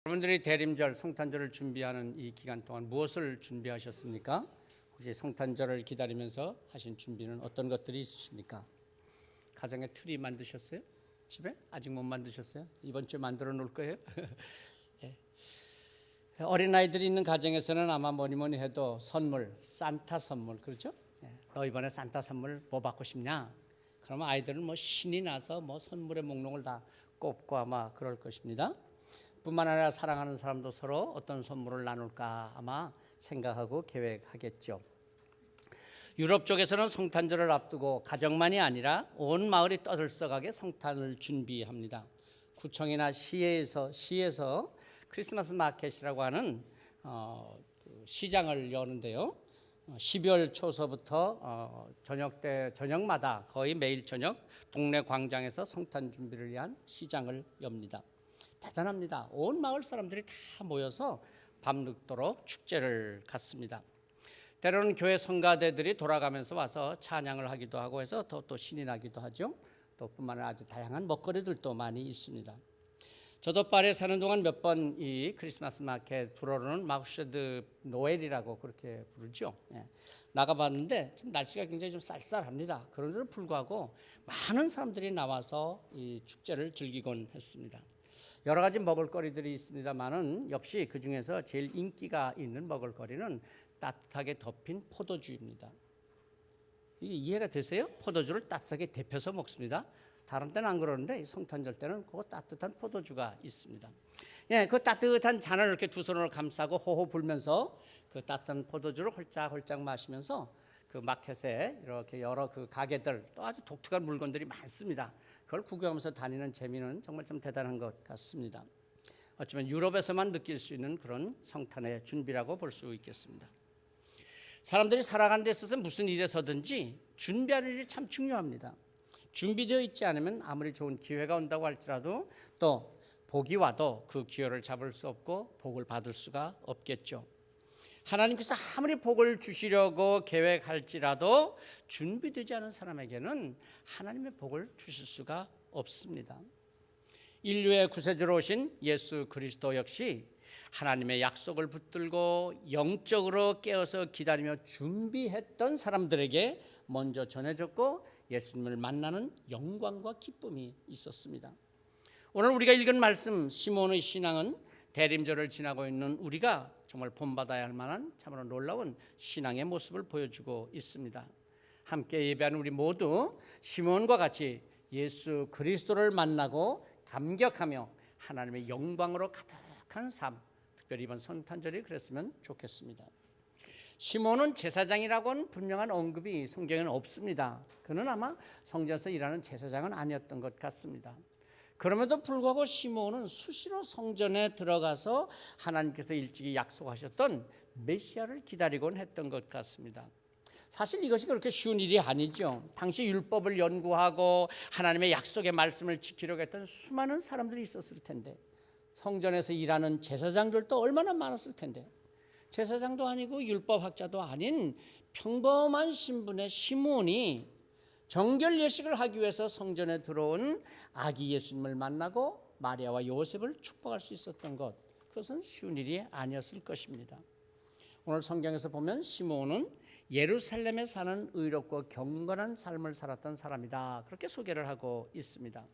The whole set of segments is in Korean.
여러분들이 대림절, 성탄절을 준비하는 이 기간 동안 무엇을 준비하셨습니까? 혹시 성탄절을 기다리면서 하신 준비는 어떤 것들이 있으십니까? 가정에 트리 만드셨어요? 집에? 아직 못 만드셨어요? 이번 주에 만들어 놓을 거예요? 예. 어린아이들이 있는 가정에서는 아마 뭐니 해도 선물, 산타 선물, 그렇죠? 예. 너 이번에 산타 선물 뭐 받고 싶냐? 그러면 아이들은 뭐 신이 나서 뭐 선물의 목록을 다 꼽고 아마 그럴 것입니다. 뿐만 아니라 사랑하는 사람도 서로 어떤 선물을 나눌까 아마 생각하고 계획하겠죠. 유럽 쪽에서는 성탄절을 앞두고 가정만이 아니라 온 마을이 떠들썩하게 성탄을 준비합니다. 구청이나 시에서 크리스마스 마켓이라고 하는 시장을 여는데요. 12월 초서부터 저녁마다 거의 매일 저녁 동네 광장에서 성탄 준비를 위한 시장을 엽니다. 대단합니다. 온 마을 사람들이 다 모여서 밤늦도록 축제를 갖습니다. 때로는 교회 성가대들이 돌아가면서 와서 찬양을 하기도 하고 해서 또 신이 나기도 하죠. 또 뿐만 아니라 아주 다양한 먹거리들도 많이 있습니다. 저도 파리에 사는 동안 몇 번 이 크리스마스 마켓 불어로는 마우쉐드 노엘이라고 그렇게 부르죠. 예. 나가봤는데 좀 날씨가 굉장히 좀 쌀쌀합니다. 그런데도 불구하고 많은 사람들이 나와서 이 축제를 즐기곤 했습니다. 여러 가지 먹을거리들이 있습니다만은 역시 그 중에서 제일 인기가 있는 먹을거리는 따뜻하게 덮인 포도주입니다. 이게 이해가 되세요? 포도주를 따뜻하게 데펴서 먹습니다. 다른 때는 안 그러는데 성탄절 때는 그 따뜻한 포도주가 있습니다. 예, 그 따뜻한 잔을 이렇게 두 손으로 감싸고 호호 불면서 그 따뜻한 포도주를 홀짝홀짝 마시면서 그 마켓에 이렇게 여러 그 가게들 또 아주 독특한 물건들이 많습니다. 그걸 구경하면서 다니는 재미는 정말 좀 대단한 것 같습니다. 어쩌면 유럽에서만 느낄 수 있는 그런 성탄의 준비라고 볼 수 있겠습니다. 사람들이 살아가는 데 있어서 무슨 일에서든지 준비하는 일이 참 중요합니다. 준비되어 있지 않으면 아무리 좋은 기회가 온다고 할지라도 또 복이 와도 그 기회를 잡을 수 없고 복을 받을 수가 없겠죠. 하나님께서 아무리 복을 주시려고 계획할지라도 준비되지 않은 사람에게는 하나님의 복을 주실 수가 없습니다. 인류의 구세주로 오신 예수 그리스도 역시 하나님의 약속을 붙들고 영적으로 깨어서 기다리며 준비했던 사람들에게 먼저 전해졌고 예수님을 만나는 영광과 기쁨이 있었습니다. 오늘 우리가 읽은 말씀 시몬의 신앙은 대림절을 지나고 있는 우리가 정말 본받아야 할 만한 참으로 놀라운 신앙의 모습을 보여주고 있습니다. 함께 예배하는 우리 모두 시몬과 같이 예수 그리스도를 만나고 감격하며 하나님의 영광으로 가득한 삶, 특별히 이번 성탄절이 그랬으면 좋겠습니다. 시몬은 제사장이라고는 분명한 언급이 성경에는 없습니다. 그는 아마 성전에서 일하는 제사장은 아니었던 것 같습니다. 그럼에도 불구하고 시몬은 수시로 성전에 들어가서 하나님께서 일찍이 약속하셨던 메시아를 기다리곤 했던 것 같습니다. 사실 이것이 그렇게 쉬운 일이 아니죠. 당시 율법을 연구하고 하나님의 약속의 말씀을 지키려고 했던 수많은 사람들이 있었을 텐데 성전에서 일하는 제사장들도 얼마나 많았을 텐데 제사장도 아니고 율법학자도 아닌 평범한 신분의 시몬이 정결 예식을 하기 위해서 성전에 들어온 아기 예수님을 만나고 마리아와 요셉을 축복할 수 있었던 것, 그것은 쉬운 일이 아니었을 것입니다. 오늘 성경에서 보면 시몬은 예루살렘에 사는 의롭고 경건한 삶을 살았던 사람이다, 그렇게 소개를 하고 있습니다.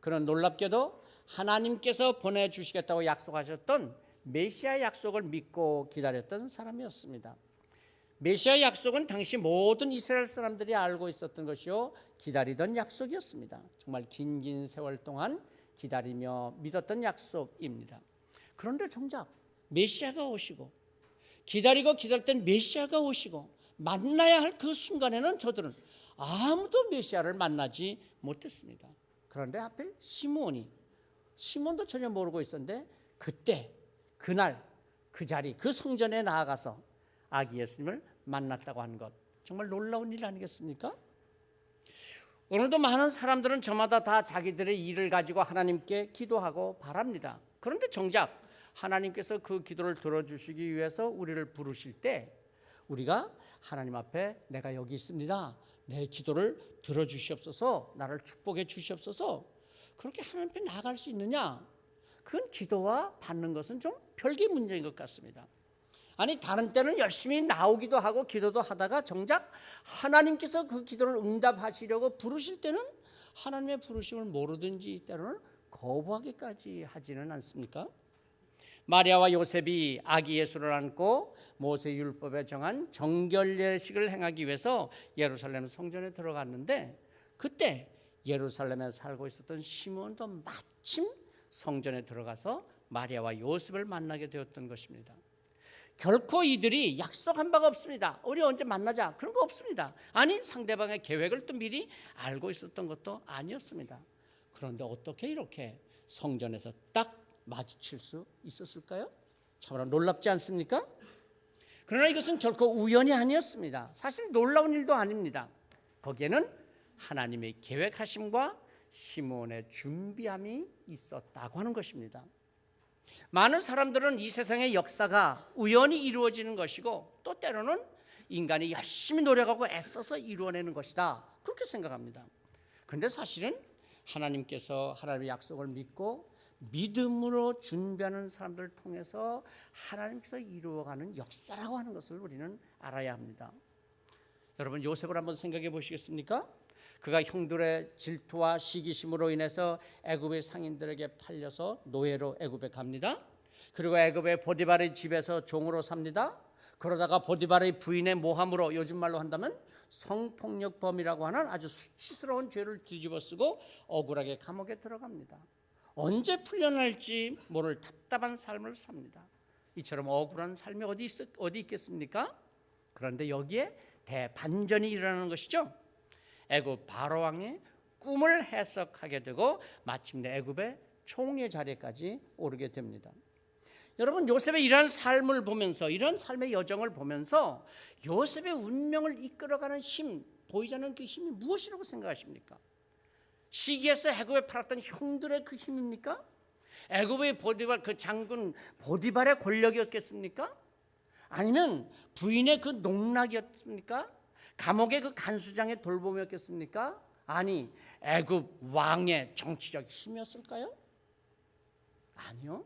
그는 놀랍게도 하나님께서 보내주시겠다고 약속하셨던 메시아 약속을 믿고 기다렸던 사람이었습니다. 메시아 약속은 당시 모든 이스라엘 사람들이 알고 있었던 것이요 기다리던 약속이었습니다. 정말 긴 세월 동안 기다리며 믿었던 약속입니다. 그런데 정작 메시아가 오시고 기다리고 기다렸던 메시아가 오시고 만나야 할 그 순간에는 저들은 아무도 메시아를 만나지 못했습니다. 그런데 하필 시몬도 전혀 모르고 있었는데 그때 그날 그 자리 그 성전에 나아가서 아기 예수님을 만났다고 하는 것, 정말 놀라운 일 아니겠습니까? 오늘도 많은 사람들은 저마다 다 자기들의 일을 가지고 하나님께 기도하고 바랍니다. 그런데 정작 하나님께서 그 기도를 들어주시기 위해서 우리를 부르실 때 우리가 하나님 앞에 내가 여기 있습니다, 내 기도를 들어주시옵소서, 나를 축복해 주시옵소서, 그렇게 하나님 앞에 나아갈 수 있느냐? 그건 기도와 받는 것은 좀 별개 문제인 것 같습니다. 아니 다른 때는 열심히 나오기도 하고 기도도 하다가 정작 하나님께서 그 기도를 응답하시려고 부르실 때는 하나님의 부르심을 모르든지 때로는 거부하기까지 하지는 않습니까? 마리아와 요셉이 아기 예수를 안고 모세 율법에 정한 정결 예식을 행하기 위해서 예루살렘 성전에 들어갔는데 그때 예루살렘에 살고 있었던 시몬도 마침 성전에 들어가서 마리아와 요셉을 만나게 되었던 것입니다. 결코 이들이 약속한 바가 없습니다. 우리 언제 만나자 그런 거 없습니다. 아니 상대방의 계획을 또 미리 알고 있었던 것도 아니었습니다. 그런데 어떻게 이렇게 성전에서 딱 마주칠 수 있었을까요? 참으로 놀랍지 않습니까? 그러나 이것은 결코 우연이 아니었습니다. 사실 놀라운 일도 아닙니다. 거기에는 하나님의 계획하심과 시몬의 준비함이 있었다고 하는 것입니다. 많은 사람들은 이 세상의 역사가 우연히 이루어지는 것이고 또 때로는 인간이 열심히 노력하고 애써서 이루어내는 것이다 그렇게 생각합니다. 그런데 사실은 하나님께서 하나님의 약속을 믿고 믿음으로 준비하는 사람들을 통해서 하나님께서 이루어가는 역사라고 하는 것을 우리는 알아야 합니다. 여러분 요셉을 한번 생각해 보시겠습니까? 그가 형들의 질투와 시기심으로 인해서 애굽의 상인들에게 팔려서 노예로 애굽에 갑니다. 그리고 애굽의 보디발의 집에서 종으로 삽니다. 그러다가 보디발의 부인의 모함으로 요즘 말로 한다면 성폭력범이라고 하는 아주 수치스러운 죄를 뒤집어쓰고 억울하게 감옥에 들어갑니다. 언제 풀려날지 모를 답답한 삶을 삽니다. 이처럼 억울한 삶이 어디 있겠습니까? 그런데 여기에 대반전이 일어나는 것이죠. 애굽 바로 왕의 꿈을 해석하게 되고 마침내 애굽의 총리 자리까지 오르게 됩니다. 여러분 요셉의 이러한 삶을 보면서 이런 삶의 여정을 보면서 요셉의 운명을 이끌어가는 힘 보이지 않는 그 힘이 무엇이라고 생각하십니까? 시기에서 애굽에 팔았던 형들의 그 힘입니까? 애굽의 보디발 그 장군 보디발의 권력이었겠습니까? 아니면 부인의 그 농락이었습니까? 감옥의 그 간수장의 돌봄이었겠습니까? 아니 애굽 왕의 정치적 힘이었을까요? 아니요.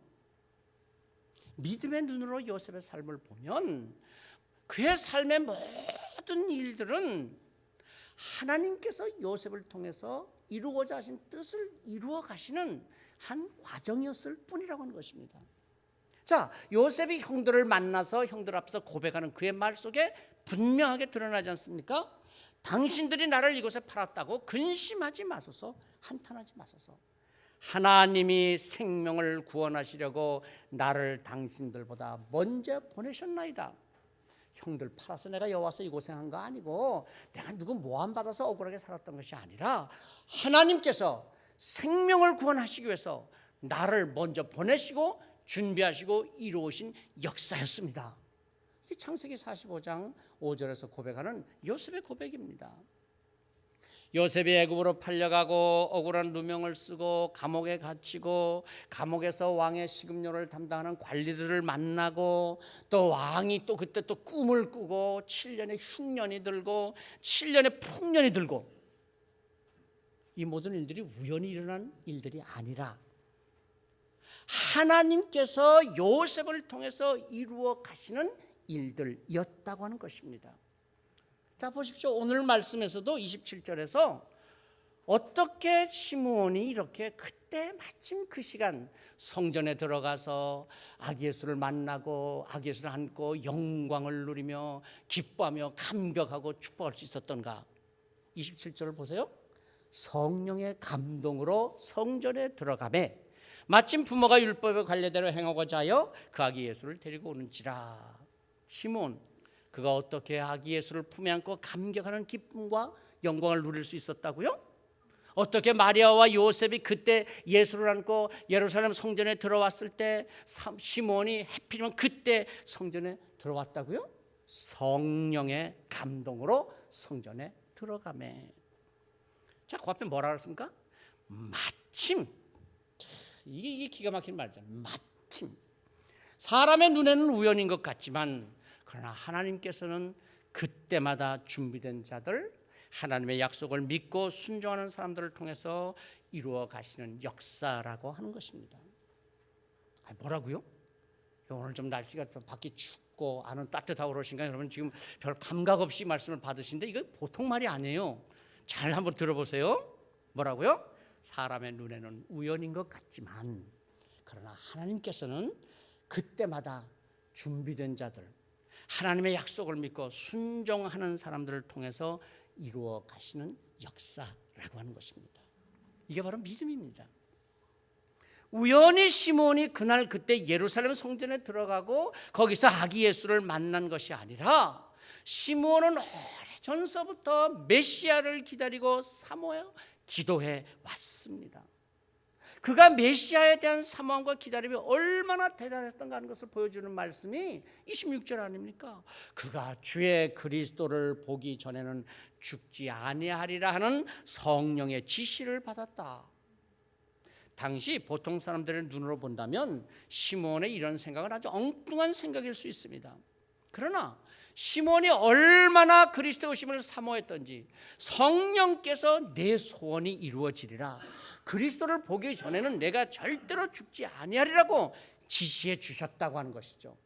믿음의 눈으로 요셉의 삶을 보면 그의 삶의 모든 일들은 하나님께서 요셉을 통해서 이루고자 하신 뜻을 이루어 가시는 한 과정이었을 뿐이라고 하는 것입니다. 자, 요셉이 형들을 만나서 형들 앞에서 고백하는 그의 말 속에 분명하게 드러나지 않습니까? 당신들이 나를 이곳에 팔았다고 근심하지 마소서, 한탄하지 마소서. 하나님이 생명을 구원하시려고 나를 당신들보다 먼저 보내셨나이다. 형들 팔아서 내가 여와서 이 고생한 거 아니고 내가 누구 모함 받아서 억울하게 살았던 것이 아니라 하나님께서 생명을 구원하시기 위해서 나를 먼저 보내시고 준비하시고 이루어오신 역사였습니다. 이 창세기 45장 5절에서 고백하는 요셉의 고백입니다. 요셉이 애굽으로 팔려가고 억울한 누명을 쓰고 감옥에 갇히고 감옥에서 왕의 식음료를 담당하는 관리들을 만나고 또 왕이 또 그때 또 꿈을 꾸고 7년의 흉년이 들고 7년의 풍년이 들고 이 모든 일들이 우연히 일어난 일들이 아니라 하나님께서 요셉을 통해서 이루어 가시는 일들이었다고 하는 것입니다. 자 보십시오. 오늘 말씀에서도 27절에서 어떻게 시므온이 이렇게 그때 마침 그 시간 성전에 들어가서 아기 예수를 만나고 아기 예수를 안고 영광을 누리며 기뻐하며 감격하고 축복할 수 있었던가. 27절을 보세요. 성령의 감동으로 성전에 들어가매 마침 부모가 율법의 관례대로 행하고자 하여 그 아기 예수를 데리고 오는지라. 시므온 그가 어떻게 아기 예수를 품에 안고 감격하는 기쁨과 영광을 누릴 수 있었다고요? 어떻게 마리아와 요셉이 그때 예수를 안고 예루살렘 성전에 들어왔을 때 시므온이 하필이면 그때 성전에 들어왔다고요? 성령의 감동으로 성전에 들어가매. 자, 그 앞에 뭐라 그랬습니까? 마침. 이게 기가 막힌 말이잖아요. 마침. 사람의 눈에는 우연인 것 같지만 그러나 하나님께서는 그때마다 준비된 자들, 하나님의 약속을 믿고 순종하는 사람들을 통해서 이루어 가시는 역사라고 하는 것입니다. 뭐라고요? 오늘 좀 날씨가 좀 밖이 춥고 안은 따뜻하고 그러신가요? 여러분 지금 별 감각 없이 말씀을 받으신데 이거 보통 말이 아니에요. 잘 한번 들어보세요. 뭐라고요? 사람의 눈에는 우연인 것 같지만 그러나 하나님께서는 그때마다 준비된 자들, 하나님의 약속을 믿고 순종하는 사람들을 통해서 이루어 가시는 역사라고 하는 것입니다. 이게 바로 믿음입니다. 우연히 시몬이 그날 그때 예루살렘 성전에 들어가고 거기서 아기 예수를 만난 것이 아니라 시몬은 오래전서부터 메시아를 기다리고 사모해 기도해 왔습니다. 그가 메시아에 대한 사모함과 기다림이 얼마나 대단했던가 하는 것을 보여주는 말씀이 26절 아닙니까? 그가 주의 그리스도를 보기 전에는 죽지 아니하리라 하는 성령의 지시를 받았다. 당시 보통 사람들의 눈으로 본다면 시몬의 이런 생각은 아주 엉뚱한 생각일 수 있습니다. 그러나 시몬이 얼마나 그리스도의 오심을 사모했던지 성령께서 내 소원이 이루어지리라, 그리스도를 보기 전에는 내가 절대로 죽지 아니하리라고 지시해 주셨다고 하는 것이죠.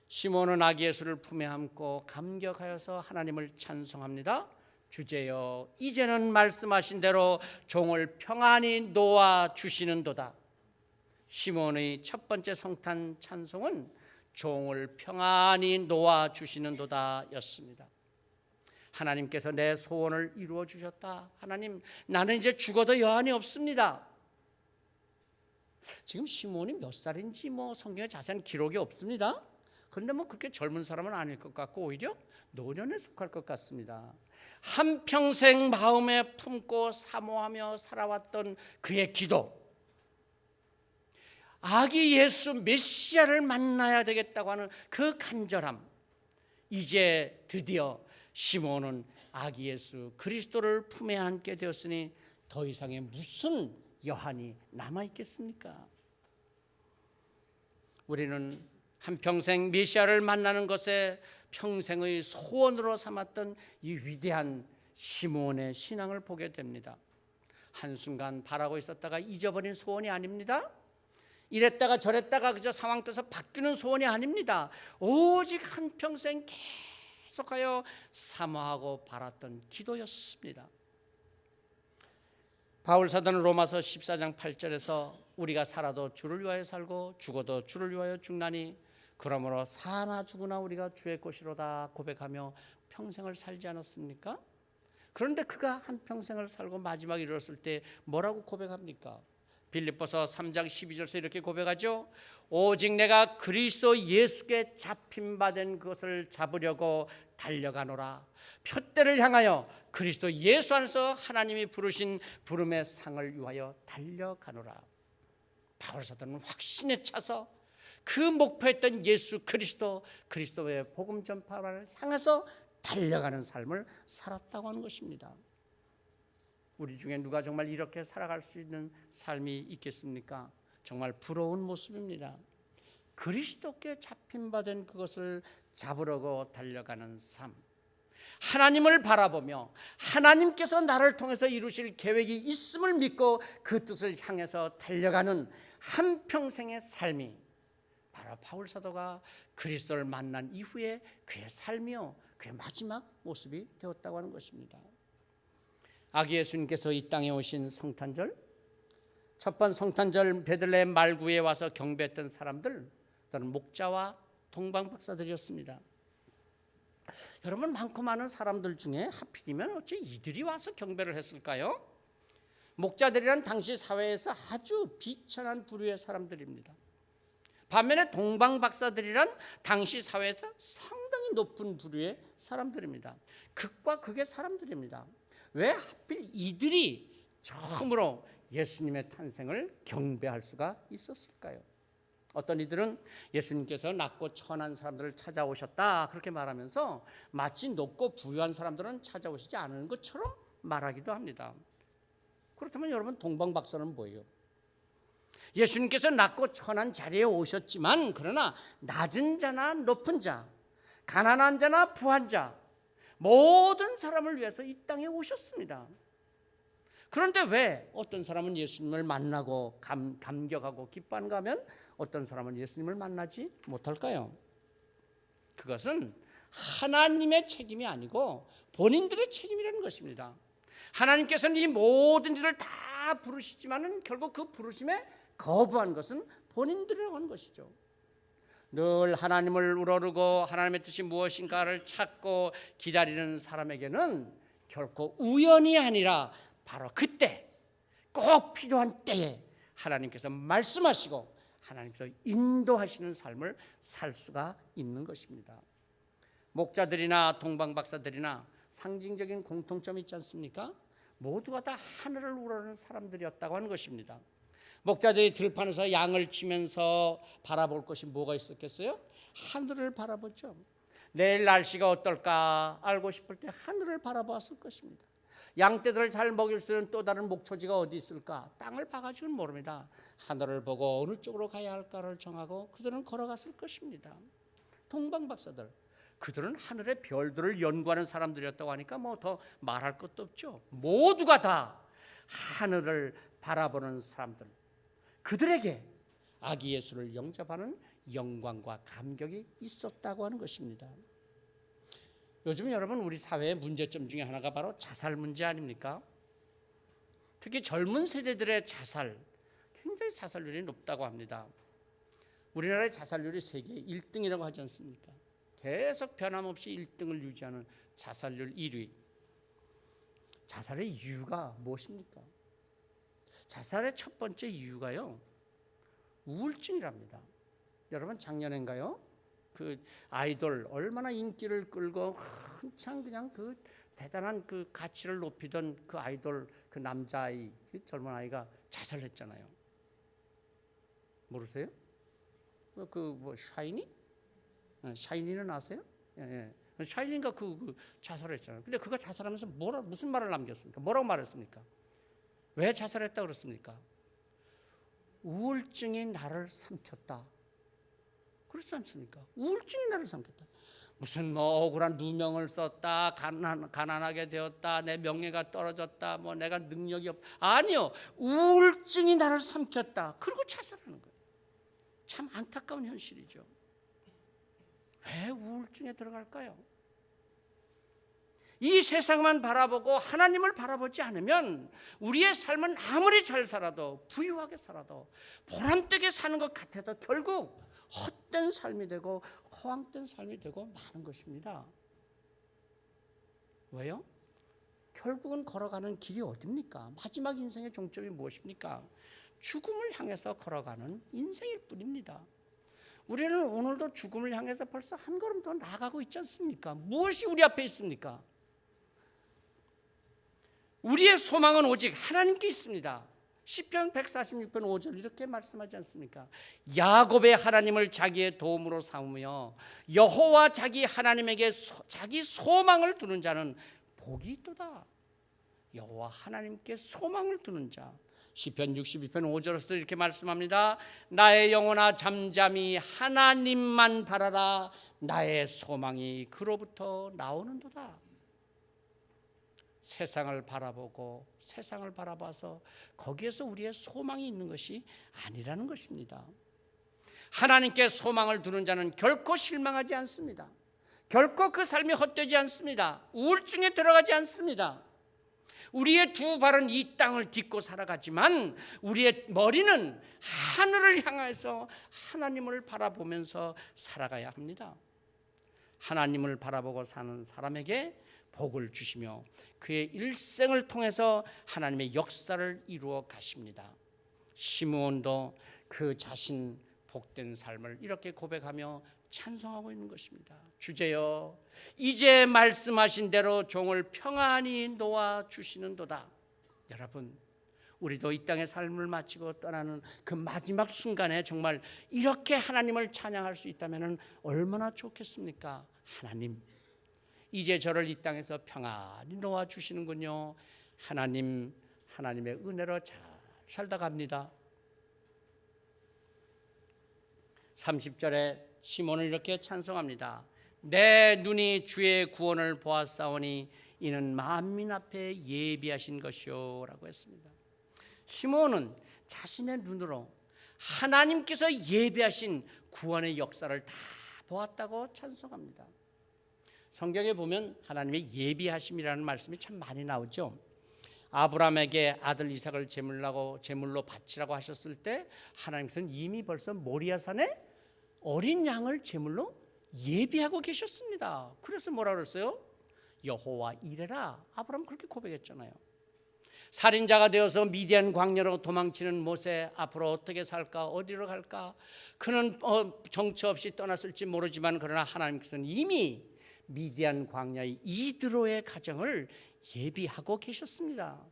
시몬은 아기 예수를 품에 안고 감격하여서 하나님을 찬송합니다. 주제여, 이제는 말씀하신 대로 종을 평안히 놓아 주시는도다. 시몬의 첫 번째 성탄 찬송은 종을 평안히 놓아 주시는도다 였습니다. 하나님께서 내 소원을 이루어 주셨다. 하나님, 나는 이제 죽어도 여한이 없습니다. 지금 시몬이 몇 살인지 성경에 자세한 기록이 없습니다. 그런데 그렇게 젊은 사람은 아닐 것 같고 오히려 노년에 속할 것 같습니다. 한평생 마음에 품고 사모하며 살아왔던 그의 기도, 아기 예수 메시아를 만나야 되겠다고 하는 그 간절함, 이제 드디어 시몬은 아기 예수 그리스도를 품에 안게 되었으니 더 이상의 무슨 여한이 남아있겠습니까? 우리는 한평생 메시아를 만나는 것에 평생의 소원으로 삼았던 이 위대한 시몬의 신앙을 보게 됩니다. 한순간 바라고 있었다가 잊어버린 소원이 아닙니다. 이랬다가 저랬다가 그저 상황 따라서 바뀌는 소원이 아닙니다. 오직 한평생 계속하여 사모하고 바랐던 기도였습니다. 바울 사도는 로마서 14장 8절에서 우리가 살아도 주를 위하여 살고 죽어도 주를 위하여 죽나니 그러므로 사나 죽으나 우리가 주의 것이로다 고백하며 평생을 살지 않았습니까? 그런데 그가 한평생을 살고 마지막에 이르렀을 때 뭐라고 고백합니까? 빌립보서 3장 12절에서 이렇게 고백하죠. 오직 내가 그리스도 예수께 잡힌 바 된 것을 잡으려고 달려가노라. 표대를 향하여 그리스도 예수 안에서 하나님이 부르신 부름의 상을 위하여 달려가노라. 바울 사도는 확신에 차서 그 목표했던 예수 그리스도의 복음 전파를 향해서 달려가는 삶을 살았다고 하는 것입니다. 우리 중에 누가 정말 이렇게 살아갈 수 있는 삶이 있겠습니까? 정말 부러운 모습입니다. 그리스도께 잡힌 바 된 그것을 잡으려고 달려가는 삶, 하나님을 바라보며 하나님께서 나를 통해서 이루실 계획이 있음을 믿고 그 뜻을 향해서 달려가는 한평생의 삶이 바로 바울 사도가 그리스도를 만난 이후에 그의 삶이요, 그의 마지막 모습이 되었다고 하는 것입니다. 아기 예수님께서 이 땅에 오신 성탄절, 첫 번 성탄절 베들레헴 말구에 와서 경배했던 사람들, 저는 목자와 동방박사들이었습니다. 여러분, 많고 많은 사람들 중에 하필이면 어째 이들이 와서 경배를 했을까요? 목자들이란 당시 사회에서 아주 비천한 부류의 사람들입니다. 반면에 동방박사들이란 당시 사회에서 상당히 높은 부류의 사람들입니다. 극과 극의 사람들입니다. 왜 하필 이들이 처음으로 예수님의 탄생을 경배할 수가 있었을까요? 어떤 이들은 예수님께서 낮고 천한 사람들을 찾아오셨다 그렇게 말하면서 마치 높고 부유한 사람들은 찾아오시지 않은 것처럼 말하기도 합니다. 그렇다면 여러분, 동방박사는 뭐예요? 예수님께서 낮고 천한 자리에 오셨지만 그러나 낮은 자나 높은 자, 가난한 자나 부한 자, 모든 사람을 위해서 이 땅에 오셨습니다. 그런데 왜 어떤 사람은 예수님을 만나고 감격하고 기뻐하는가 하면 어떤 사람은 예수님을 만나지 못할까요? 그것은 하나님의 책임이 아니고 본인들의 책임이라는 것입니다. 하나님께서는 이 모든 일을 다 부르시지만은 결국 그 부르심에 거부한 것은 본인들이라고 하는 것이죠. 늘 하나님을 우러르고 하나님의 뜻이 무엇인가를 찾고 기다리는 사람에게는 결코 우연이 아니라 바로 그때 꼭 필요한 때에 하나님께서 말씀하시고 하나님께서 인도하시는 삶을 살 수가 있는 것입니다. 목자들이나 동방박사들이나 상징적인 공통점이 있지 않습니까? 모두가 다 하늘을 우러르는 사람들이었다고 하는 것입니다. 목자들이 들판에서 양을 치면서 바라볼 것이 뭐가 있었겠어요? 하늘을 바라보죠. 내일 날씨가 어떨까 알고 싶을 때 하늘을 바라보았을 것입니다. 양떼들을 잘 먹일 수 있는 또 다른 목초지가 어디 있을까? 땅을 봐가지고는 모릅니다. 하늘을 보고 어느 쪽으로 가야 할까를 정하고 그들은 걸어갔을 것입니다. 동방박사들, 그들은 하늘의 별들을 연구하는 사람들이었다고 하니까 뭐 더 말할 것도 없죠. 모두가 다 하늘을 바라보는 사람들, 그들에게 아기 예수를 영접하는 영광과 감격이 있었다고 하는 것입니다. 요즘 여러분 우리 사회의 문제점 중에 하나가 바로 자살 문제 아닙니까? 특히 젊은 세대들의 자살, 굉장히 자살률이 높다고 합니다. 우리나라의 자살률이 세계 1등이라고 하지 않습니까? 계속 변함없이 1등을 유지하는 자살률 1위. 자살의 이유가 무엇입니까? 자살의 첫 번째 이유가요, 우울증이랍니다. 여러분 작년인가요? 그 아이돌 얼마나 인기를 끌고 한창 그냥 그 대단한 그 가치를 높이던 그 아이돌, 그 남자아이, 그 젊은 아이가 자살했잖아요. 모르세요? 그 뭐 샤이니? 샤이니는 아세요? 예. 샤이니가 그 자살했잖아요. 근데 그가 자살하면서 무슨 말을 남겼습니까? 뭐라고 말했습니까? 왜 자살했다 그랬습니까? 우울증이 나를 삼켰다. 그렇지 않습니까? 우울증이 나를 삼켰다. 무슨 뭐 억울한 누명을 썼다, 가난하게 되었다, 내 명예가 떨어졌다, 뭐 내가 능력이 없다. 아니요, 우울증이 나를 삼켰다. 그리고 자살하는 거예요. 참 안타까운 현실이죠. 왜 우울증에 들어갈까요? 이 세상만 바라보고 하나님을 바라보지 않으면 우리의 삶은 아무리 잘 살아도, 부유하게 살아도, 보람되게 사는 것 같아도 결국 헛된 삶이 되고 허황된 삶이 되고 마는 것입니다. 왜요? 결국은 걸어가는 길이 어딥니까? 마지막 인생의 종점이 무엇입니까? 죽음을 향해서 걸어가는 인생일 뿐입니다. 우리는 오늘도 죽음을 향해서 벌써 한 걸음 더 나아가고 있지 않습니까? 무엇이 우리 앞에 있습니까? 우리의 소망은 오직 하나님께 있습니다. 시편 146편 5절 이렇게 말씀하지 않습니까? 야곱의 하나님을 자기의 도움으로 삼으며 여호와 자기 하나님에게 자기 소망을 두는 자는 복이 있도다. 여호와 하나님께 소망을 두는 자. 시편 62편 5절에서도 이렇게 말씀합니다. 나의 영혼아 잠잠히 하나님만 바라라. 나의 소망이 그로부터 나오는도다. 세상을 바라보고 세상을 바라봐서 거기에서 우리의 소망이 있는 것이 아니라는 것입니다. 하나님께 소망을 두는 자는 결코 실망하지 않습니다. 결코 그 삶이 헛되지 않습니다. 우울증에 들어가지 않습니다. 우리의 두 발은 이 땅을 딛고 살아가지만 우리의 머리는 하늘을 향해서 하나님을 바라보면서 살아가야 합니다. 하나님을 바라보고 사는 사람에게 복을 주시며 그의 일생을 통해서 하나님의 역사를 이루어 가십니다. 시므온도 그 자신 복된 삶을 이렇게 고백하며 찬송하고 있는 것입니다. 주제여, 이제 말씀하신 대로 종을 평안히 놓아 주시는도다. 여러분, 우리도 이 땅의 삶을 마치고 떠나는 그 마지막 순간에 정말 이렇게 하나님을 찬양할 수 있다면 얼마나 좋겠습니까? 하나님, 이제 저를 이 땅에서 평안히 놓아 주시는군요. 하나님의 은혜로 잘 살다 갑니다. 30절에 시몬은 이렇게 찬송합니다. 내 눈이 주의 구원을 보았사오니 이는 만민 앞에 예비하신 것이요라고 했습니다. 시므온은 자신의 눈으로 하나님께서 예비하신 구원의 역사를 다 보았다고 찬송합니다. 성경에 보면 하나님의 예비하심이라는 말씀이 참 많이 나오죠. 아브라함에게 아들 이삭을 제물로 바치라고 하셨을 때 하나님께서는 이미 벌써 모리아산에 어린 양을 제물로 예비하고 계셨습니다. 그래서 뭐라 그랬어요? 여호와 이레라. 아브라함 그렇게 고백했잖아요. 살인자가 되어서 미디안 광야로 도망치는 모세 앞으로 어떻게 살까? 어디로 갈까? 그는 정처 없이 떠났을지 모르지만 그러나 하나님께서는 이미 미디안 광야의 이드로의 가정을 예비하고 계셨습니다.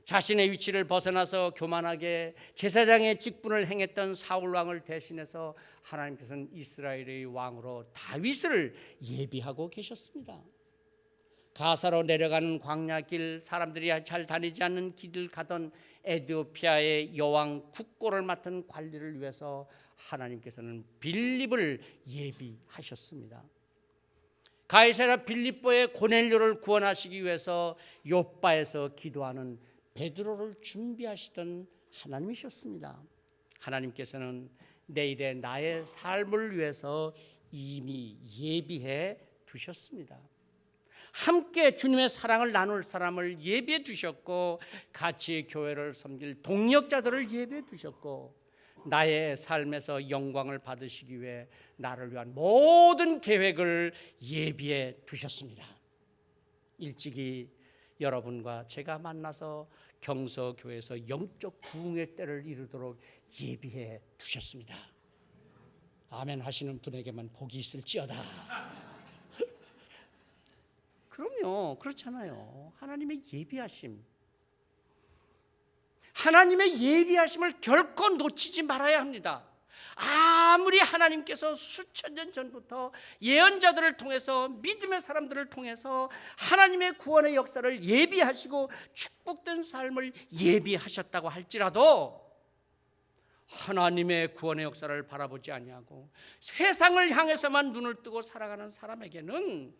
자신의 위치를 벗어나서 교만하게 제사장의 직분을 행했던 사울 왕을 대신해서 하나님께서는 이스라엘의 왕으로 다윗을 예비하고 계셨습니다. 가사로 내려가는 광야길, 사람들이 잘 다니지 않는 길을 가던 에티오피아의 여왕 국고를 맡은 관리를 위해서 하나님께서는 빌립을 예비하셨습니다. 가이사랴 빌립보의 고넬료를 구원하시기 위해서 요빠에서 기도하는 베드로를 준비하시던 하나님이셨습니다. 하나님께서는 내일의 나의 삶을 위해서 이미 예비해 두셨습니다. 함께 주님의 사랑을 나눌 사람을 예비해 두셨고, 같이 교회를 섬길 동력자들을 예비해 두셨고, 나의 삶에서 영광을 받으시기 위해 나를 위한 모든 계획을 예비해 두셨습니다. 일찍이 여러분과 제가 만나서 경서교회에서 영적 부흥의 때를 이루도록 예비해 두셨습니다. 아멘 하시는 분에게만 복이 있을지어다. 그럼요, 그렇잖아요. 하나님의 예비하심, 하나님의 예비하심을 결코 놓치지 말아야 합니다. 아무리 하나님께서 수천 년 전부터 예언자들을 통해서, 믿음의 사람들을 통해서 하나님의 구원의 역사를 예비하시고 축복된 삶을 예비하셨다고 할지라도 하나님의 구원의 역사를 바라보지 아니하고 세상을 향해서만 눈을 뜨고 살아가는 사람에게는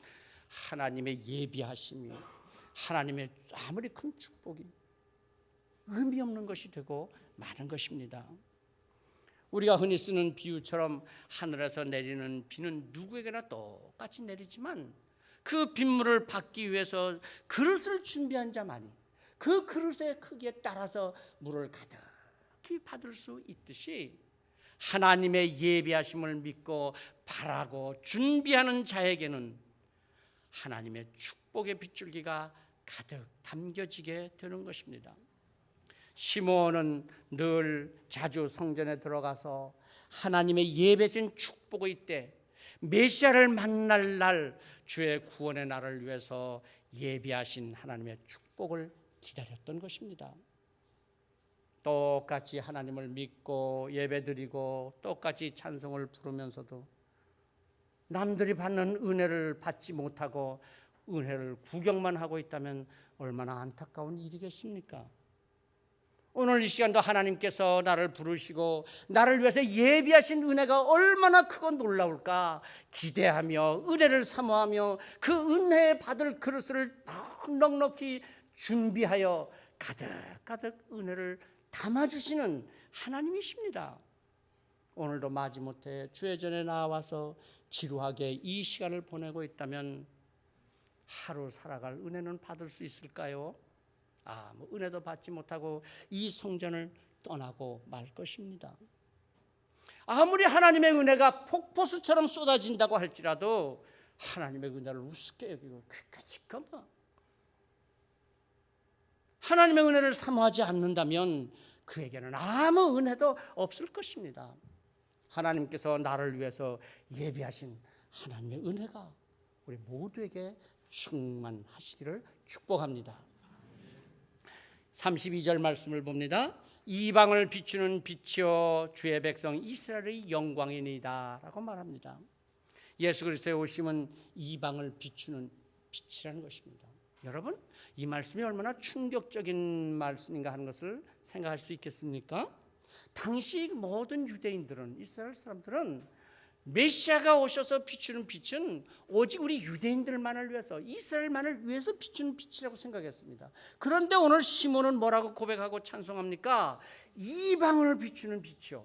하나님의 예비하심이, 하나님의 아무리 큰 축복이 의미 없는 것이 되고 많은 것입니다. 우리가 흔히 쓰는 비유처럼 하늘에서 내리는 비는 누구에게나 똑같이 내리지만 그 빗물을 받기 위해서 그릇을 준비한 자만이 그 그릇의 크기에 따라서 물을 가득히 받을 수 있듯이, 하나님의 예비하심을 믿고 바라고 준비하는 자에게는 하나님의 축복의 빗줄기가 가득 담겨지게 되는 것입니다. 시므온은 늘 자주 성전에 들어가서 하나님의 예배진 축복의 때, 메시아를 만날 날, 주의 구원의 날을 위해서 예비하신 하나님의 축복을 기다렸던 것입니다. 똑같이 하나님을 믿고 예배드리고 똑같이 찬송을 부르면서도 남들이 받는 은혜를 받지 못하고 은혜를 구경만 하고 있다면 얼마나 안타까운 일이겠습니까? 오늘 이 시간도 하나님께서 나를 부르시고 나를 위해서 예비하신 은혜가 얼마나 크고 놀라울까 기대하며 은혜를 사모하며 그 은혜 받을 그릇을 넉넉히 준비하여 가득가득 은혜를 담아주시는 하나님이십니다. 오늘도 마지못해 주의 전에 나와서 지루하게 이 시간을 보내고 있다면 하루 살아갈 은혜는 받을 수 있을까요? 은혜도 받지 못하고 이 성전을 떠나고 말 것입니다. 아무리 하나님의 은혜가 폭포수처럼 쏟아진다고 할지라도 하나님의 은혜를 우습게 여기고 귓가직하며 하나님의 은혜를 사모하지 않는다면 그에게는 아무 은혜도 없을 것입니다. 하나님께서 나를 위해서 예비하신 하나님의 은혜가 우리 모두에게 충만하시기를 축복합니다. 32절 말씀을 봅니다. 이방을 비추는 빛이요 주의 백성 이스라엘의 영광이니이다 라고 말합니다. 예수 그리스도의 오심은 이방을 비추는 빛이라는 것입니다. 여러분, 이 말씀이 얼마나 충격적인 말씀인가 하는 것을 생각할 수 있겠습니까? 당시 모든 유대인들은, 이스라엘 사람들은 메시아가 오셔서 비추는 빛은 오직 우리 유대인들만을 위해서, 이스라엘만을 위해서 비추는 빛이라고 생각했습니다. 그런데 오늘 시몬은 뭐라고 고백하고 찬송합니까? 이방을 비추는 빛이요.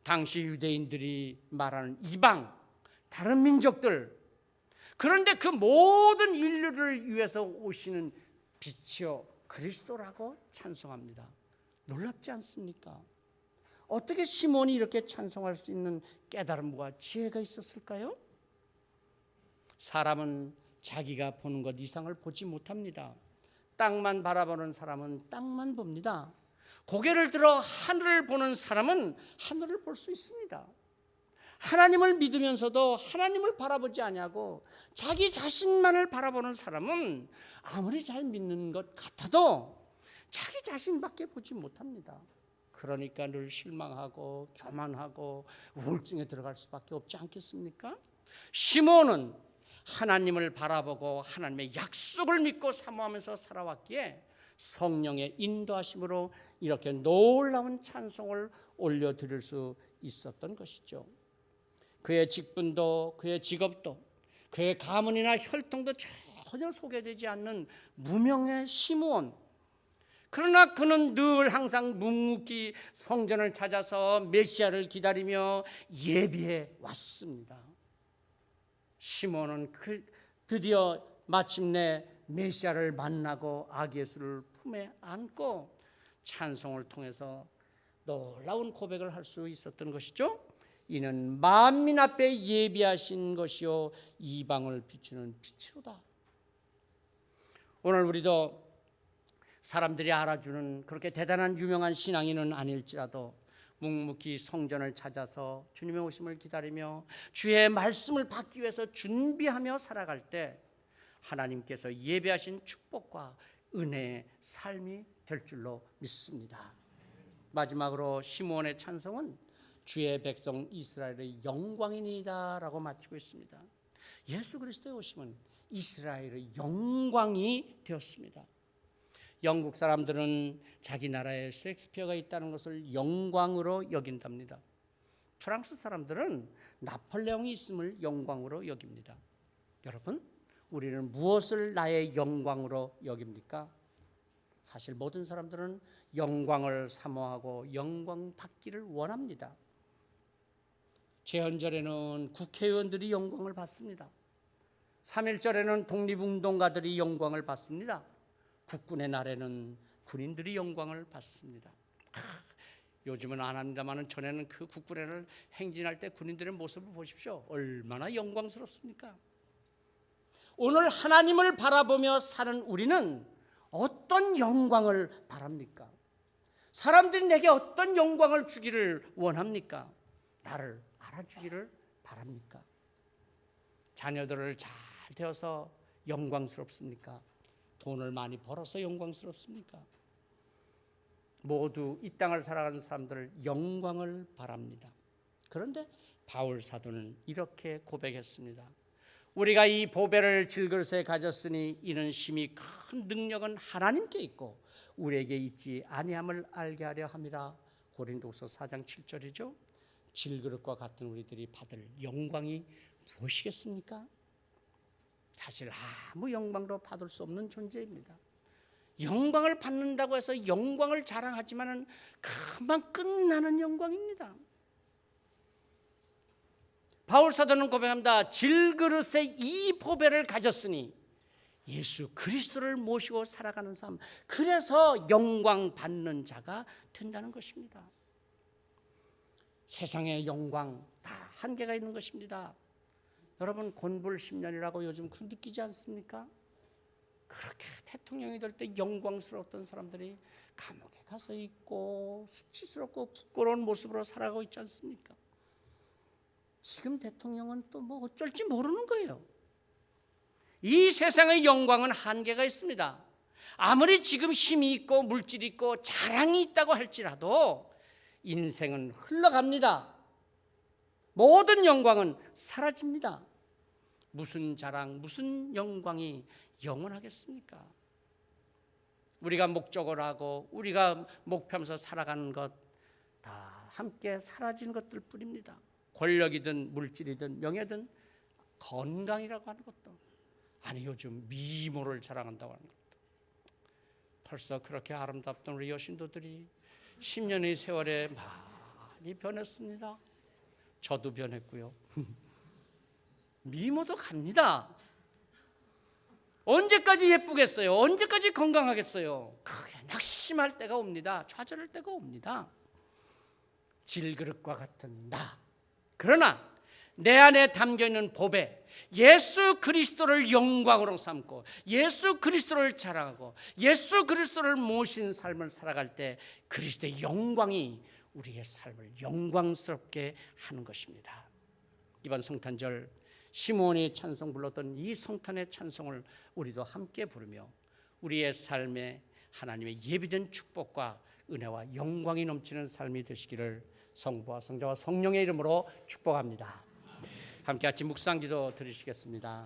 당시 유대인들이 말하는 이방, 다른 민족들, 그런데 그 모든 인류를 위해서 오시는 빛이요 그리스도라고 찬송합니다. 놀랍지 않습니까? 어떻게 시몬이 이렇게 찬송할 수 있는 깨달음과 지혜가 있었을까요? 사람은 자기가 보는 것 이상을 보지 못합니다. 땅만 바라보는 사람은 땅만 봅니다. 고개를 들어 하늘을 보는 사람은 하늘을 볼 수 있습니다. 하나님을 믿으면서도 하나님을 바라보지 아니하고 자기 자신만을 바라보는 사람은 아무리 잘 믿는 것 같아도 자기 자신밖에 보지 못합니다. 그러니까 늘 실망하고 교만하고 우울증에 들어갈 수밖에 없지 않겠습니까? 시몬은 하나님을 바라보고 하나님의 약속을 믿고 사모하면서 살아왔기에 성령의 인도하심으로 이렇게 놀라운 찬송을 올려드릴 수 있었던 것이죠. 그의 직분도 그의 직업도 그의 가문이나 혈통도 전혀 소개되지 않는 무명의 시므온. 그러나 그는 늘 항상 묵묵히 성전을 찾아서 메시아를 기다리며 예비해 왔습니다. 시몬은 드디어 마침내 메시아를 만나고 아기 예수를 품에 안고 찬송을 통해서 놀라운 고백을 할 수 있었던 것이죠. 이는 만민 앞에 예비하신 것이요 이방을 비추는 빛이로다. 오늘 우리도 사람들이 알아주는 그렇게 대단한 유명한 신앙인은 아닐지라도 묵묵히 성전을 찾아서 주님의 오심을 기다리며 주의 말씀을 받기 위해서 준비하며 살아갈 때 하나님께서 예배하신 축복과 은혜의 삶이 될 줄로 믿습니다. 마지막으로 시므온의 찬송은 주의 백성 이스라엘의 영광이니이다 라고 마치고 있습니다. 예수 그리스도의 오심은 이스라엘의 영광이 되었습니다. 영국 사람들은 자기 나라에 셰익스피어가 있다는 것을 영광으로 여긴답니다. 프랑스 사람들은 나폴레옹이 있음을 영광으로 여깁니다. 여러분, 우리는 무엇을 나의 영광으로 여깁니까? 사실 모든 사람들은 영광을 사모하고 영광 받기를 원합니다. 제헌절에는 국회의원들이 영광을 받습니다. 3.1절에는 독립운동가들이 영광을 받습니다. 국군의 날에는 군인들이 영광을 받습니다. 요즘은 안 합니다만 전에는 그 국군의 날 행진할 때 군인들의 모습을 보십시오. 얼마나 영광스럽습니까? 오늘 하나님을 바라보며 사는 우리는 어떤 영광을 바랍니까? 사람들이 내게 어떤 영광을 주기를 원합니까? 나를 알아주기를 바랍니까? 자녀들을 잘 되어서 영광스럽습니까? 돈을 많이 벌어서 영광스럽습니까? 모두 이 땅을 살아가는 사람들 영광을 바랍니다. 그런데 바울 사도는 이렇게 고백했습니다. 우리가 이 보배를 질그릇에 가졌으니 이는 심히 큰 능력은 하나님께 있고 우리에게 있지 아니함을 알게 하려 함이라. 고린도후서 4장 7절이죠. 질그릇과 같은 우리들이 받을 영광이 무엇이겠습니까? 사실 아무 영광도 받을 수 없는 존재입니다. 영광을 받는다고 해서 영광을 자랑하지만은 금방 끝나는 영광입니다. 바울 사도는 고백합니다. 질그릇에 이 보배를 가졌으니 예수 그리스도를 모시고 살아가는 삶, 그래서 영광 받는 자가 된다는 것입니다. 세상의 영광 다 한계가 있는 것입니다. 여러분, 곤불 10년이라고 요즘 그 느끼지 않습니까? 그렇게 대통령이 될 때 영광스러웠던 사람들이 감옥에 가서 있고 수치스럽고 부끄러운 모습으로 살아가고 있지 않습니까? 지금 대통령은 또 뭐 어쩔지 모르는 거예요. 이 세상의 영광은 한계가 있습니다. 아무리 지금 힘이 있고 물질이 있고 자랑이 있다고 할지라도 인생은 흘러갑니다. 모든 영광은 사라집니다. 무슨 자랑, 무슨 영광이 영원하겠습니까? 우리가 목적을 하고 우리가 목표하면서 살아가는 것 다 함께 사라진 것들 뿐입니다. 권력이든 물질이든 명예든 건강이라고 하는 것도, 아니 요즘 미모를 자랑한다고 하는 것도, 벌써 그렇게 아름답던 우리 여신도들이 10년의 세월에 많이 변했습니다. 저도 변했고요. 미모도 갑니다. 언제까지 예쁘겠어요? 언제까지 건강하겠어요? 크게 낙심할 때가 옵니다. 좌절할 때가 옵니다. 질그릇과 같은 나. 그러나 내 안에 담겨있는 법에 예수 그리스도를 영광으로 삼고 예수 그리스도를 자랑하고 예수 그리스도를 모신 삶을 살아갈 때 그리스도의 영광이 우리의 삶을 영광스럽게 하는 것입니다. 이번 성탄절 시므온이 찬송 불렀던 이 성탄의 찬송을 우리도 함께 부르며 우리의 삶에 하나님의 예비된 축복과 은혜와 영광이 넘치는 삶이 되시기를 성부와 성자와 성령의 이름으로 축복합니다. 함께 같이 묵상기도 드리시겠습니다.